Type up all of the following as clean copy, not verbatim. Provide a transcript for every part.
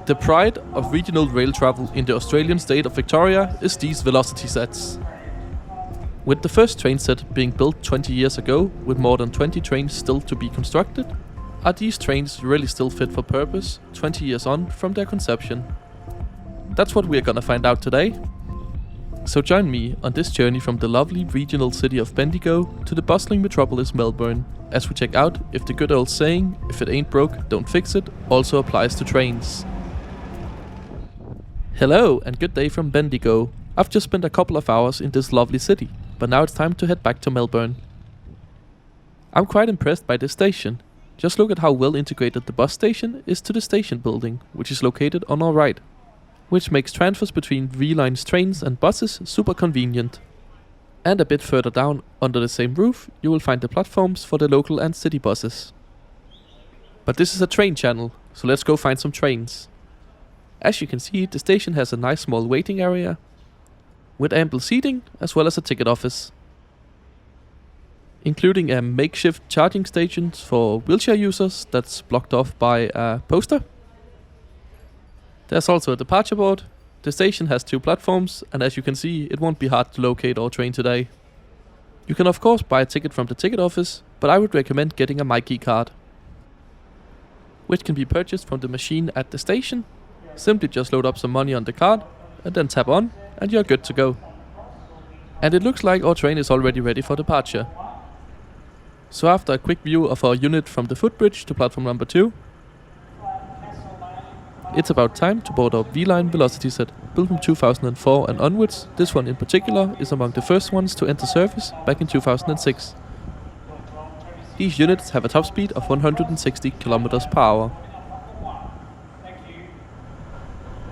The pride of regional rail travel in the Australian state of Victoria is these Vlocity sets. With the first train set being built 20 years ago, with more than 20 trains still to be constructed, are these trains really still fit for purpose 20 years on from their conception? That's what we're gonna find out today. So join me on this journey from the lovely regional city of Bendigo to the bustling metropolis Melbourne, as we check out if the good old saying, if it ain't broke, don't fix it, also applies to trains. Hello and good day from Bendigo. I've just spent a couple of hours in this lovely city, but now it's time to head back to Melbourne. I'm quite impressed by this station. Just look at how well integrated the bus station is to the station building, which is located on our right, which makes transfers between V-Line's trains and buses super convenient. And a bit further down, under the same roof, you will find the platforms for the local and city buses. But this is a train channel, so let's go find some trains. As you can see, the station has a nice small waiting area, with ample seating as well as a ticket office, including a makeshift charging station for wheelchair users that's blocked off by a poster. There's also a departure board. The station has 2 platforms, and as you can see, it won't be hard to locate our train today. You can of course buy a ticket from the ticket office, but I would recommend getting a MyKey card, which can be purchased from the machine at the station. Simply just load up some money on the card, and then tap on, and you're good to go. And it looks like our train is already ready for departure. So after a quick view of our unit from the footbridge to platform number 2, it's about time to board our V-Line Vlocity set, built from 2004 and onwards. This one in particular is among the first ones to enter service back in 2006. These units have a top speed of 160 km per hour.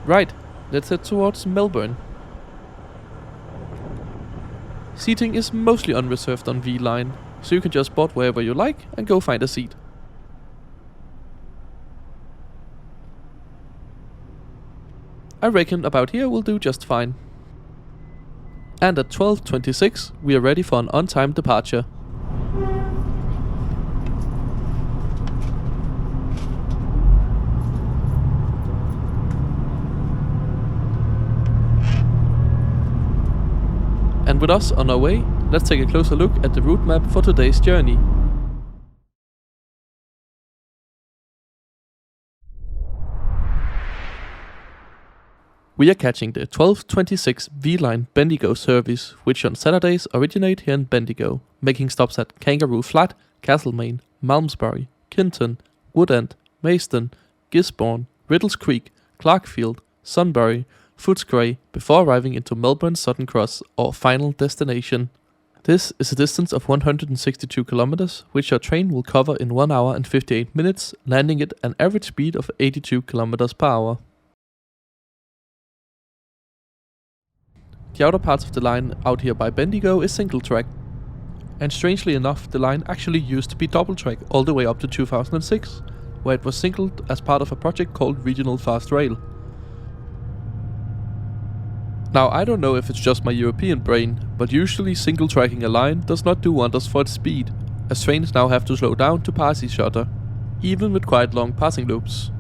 Right, let's head towards Melbourne. Seating is mostly unreserved on V-Line, so you can just board wherever you like and go find a seat. I reckon about here will do just fine. And at 12:26 we are ready for an on-time departure. And with us on our way, let's take a closer look at the route map for today's journey. We are catching the 12:26 V-Line Bendigo service, which on Saturdays originate here in Bendigo, making stops at Kangaroo Flat, Castlemaine, Malmesbury, Kinton, Woodend, Maidstone, Gisborne, Riddles Creek, Clarkfield, Sunbury, Footscray, before arriving into Melbourne's Southern Cross, our final destination. This is a distance of 162 kilometers, which our train will cover in 1 hour and 58 minutes, landing at an average speed of 82 kilometers per hour. The outer parts of the line out here by Bendigo is single track, and strangely enough the line actually used to be double track all the way up to 2006, where it was singled as part of a project called Regional Fast Rail. Now I don't know if it's just my European brain, but usually single tracking a line does not do wonders for its speed, as trains now have to slow down to pass each other, even with quite long passing loops.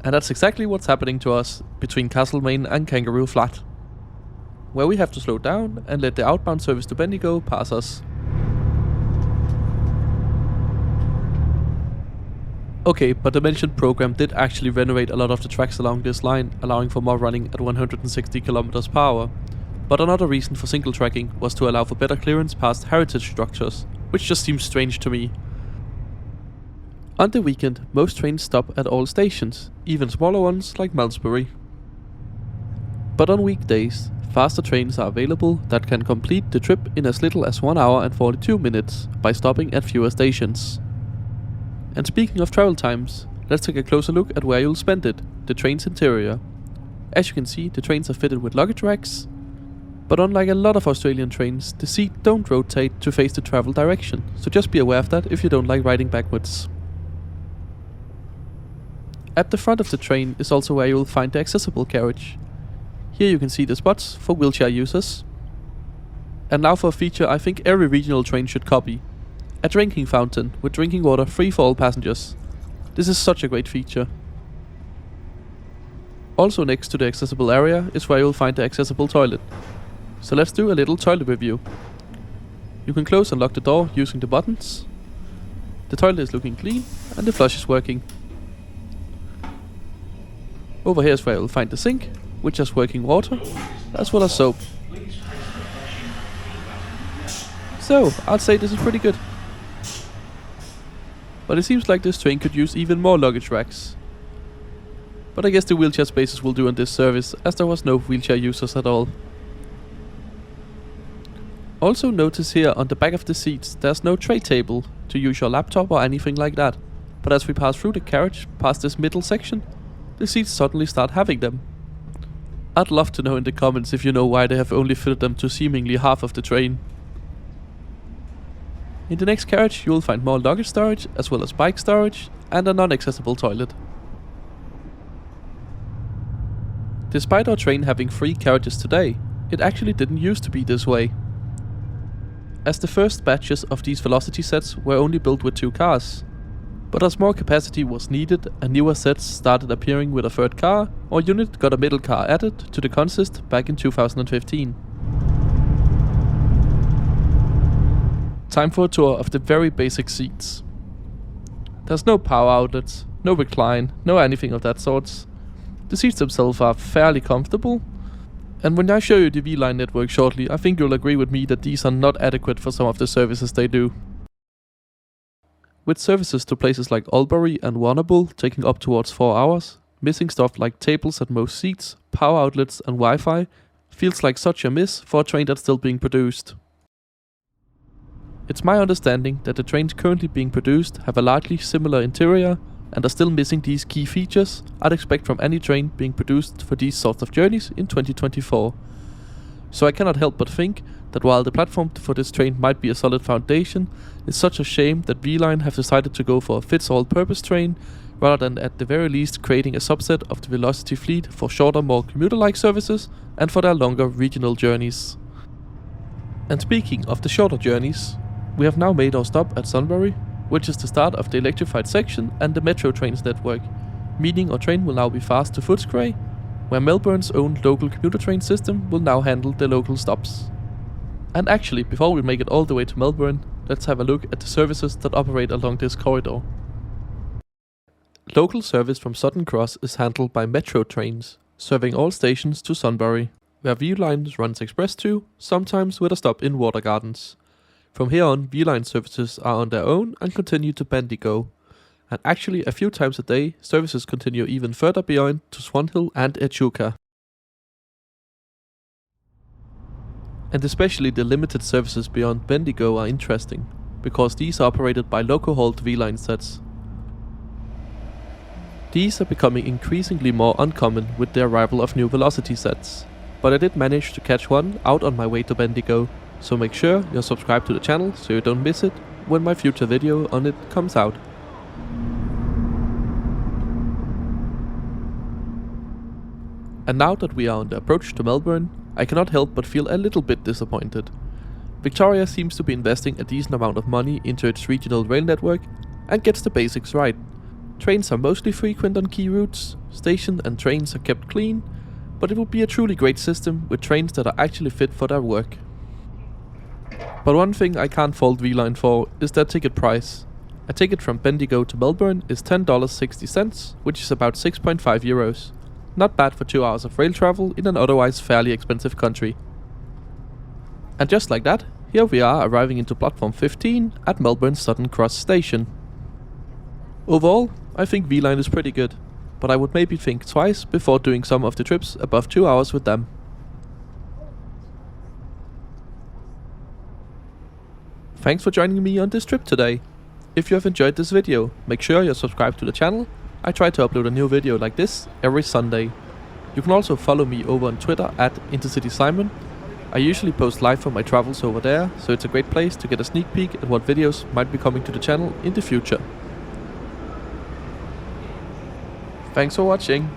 And that's exactly what's happening to us between Castlemaine and Kangaroo Flat, where we have to slow down and let the outbound service to Bendigo pass us. Okay, but the mentioned program did actually renovate a lot of the tracks along this line, allowing for more running at 160 km per hour. But another reason for single tracking was to allow for better clearance past heritage structures, which just seems strange to me. On the weekend, most trains stop at all stations, even smaller ones like Malmesbury. But on weekdays, faster trains are available that can complete the trip in as little as 1 hour and 42 minutes by stopping at fewer stations. And speaking of travel times, let's take a closer look at where you'll spend it, the train's interior. As you can see, the trains are fitted with luggage racks, but unlike a lot of Australian trains, the seat don't rotate to face the travel direction, so just be aware of that if you don't like riding backwards. At the front of the train is also where you will find the accessible carriage. Here you can see the spots for wheelchair users. And now for a feature I think every regional train should copy. A drinking fountain with drinking water free for all passengers. This is such a great feature. Also next to the accessible area is where you'll find the accessible toilet. So let's do a little toilet review. You can close and lock the door using the buttons. The toilet is looking clean and the flush is working. Over here is where you'll find the sink, which has working water, as well as soap. So, I'd say this is pretty good. But it seems like this train could use even more luggage racks. But I guess the wheelchair spaces will do on this service, as there was no wheelchair users at all. Also notice here on the back of the seats there's no tray table to use your laptop or anything like that. But as we pass through the carriage, past this middle section, the seats suddenly start having them. I'd love to know in the comments if you know why they have only fitted them to seemingly half of the train. In the next carriage you will find more luggage storage, as well as bike storage, and a non-accessible toilet. Despite our train having 3 carriages today, it actually didn't used to be this way, as the first batches of these Vlocity sets were only built with 2 cars. But as more capacity was needed and newer sets started appearing with a 3rd car, our unit got a middle car added to the consist back in 2015. Time for a tour of the very basic seats. There's no power outlets, no recline, no anything of that sort. The seats themselves are fairly comfortable, and when I show you the V-Line network shortly, I think you'll agree with me that these are not adequate for some of the services they do. With services to places like Albury and Warrnambool taking up towards 4 hours, missing stuff like tables at most seats, power outlets and Wi-Fi feels like such a miss for a train that's still being produced. It's my understanding that the trains currently being produced have a largely similar interior and are still missing these key features I'd expect from any train being produced for these sorts of journeys in 2024. So I cannot help but think that while the platform for this train might be a solid foundation, it's such a shame that V-Line have decided to go for a fits-all purpose train rather than at the very least creating a subset of the Vlocity fleet for shorter, more commuter-like services and for their longer regional journeys. And speaking of the shorter journeys, we have now made our stop at Sunbury, which is the start of the electrified section and the metro trains network, meaning our train will now be fast to Footscray, where Melbourne's own local commuter train system will now handle the local stops. And actually, before we make it all the way to Melbourne, let's have a look at the services that operate along this corridor. Local service from Sutton Cross is handled by metro trains, serving all stations to Sunbury, where V-Line runs express to, sometimes with a stop in Water Gardens. From here on, V-Line services are on their own and continue to Bendigo. And actually a few times a day, services continue even further beyond to Swanhill and Echuca. And especially the limited services beyond Bendigo are interesting, because these are operated by local hauled V-Line sets. These are becoming increasingly more uncommon with the arrival of new Vlocity sets, but I did manage to catch one out on my way to Bendigo. So make sure you're subscribed to the channel so you don't miss it when my future video on it comes out. And now that we are on the approach to Melbourne, I cannot help but feel a little bit disappointed. Victoria seems to be investing a decent amount of money into its regional rail network and gets the basics right. Trains are mostly frequent on key routes, stations and trains are kept clean, but it would be a truly great system with trains that are actually fit for their work. But one thing I can't fault V-Line for is their ticket price. A ticket from Bendigo to Melbourne is $10.60, which is about 6.5 euros. Not bad for 2 hours of rail travel in an otherwise fairly expensive country. And just like that, here we are arriving into platform 15 at Melbourne's Sutton Cross station. Overall, I think V-Line is pretty good, but I would maybe think twice before doing some of the trips above 2 hours with them. Thanks for joining me on this trip today. If you have enjoyed this video, make sure you're subscribed to the channel. I try to upload a new video like this every Sunday. You can also follow me over on Twitter at IntercitySimon. I usually post live from my travels over there, so it's a great place to get a sneak peek at what videos might be coming to the channel in the future. Thanks for watching.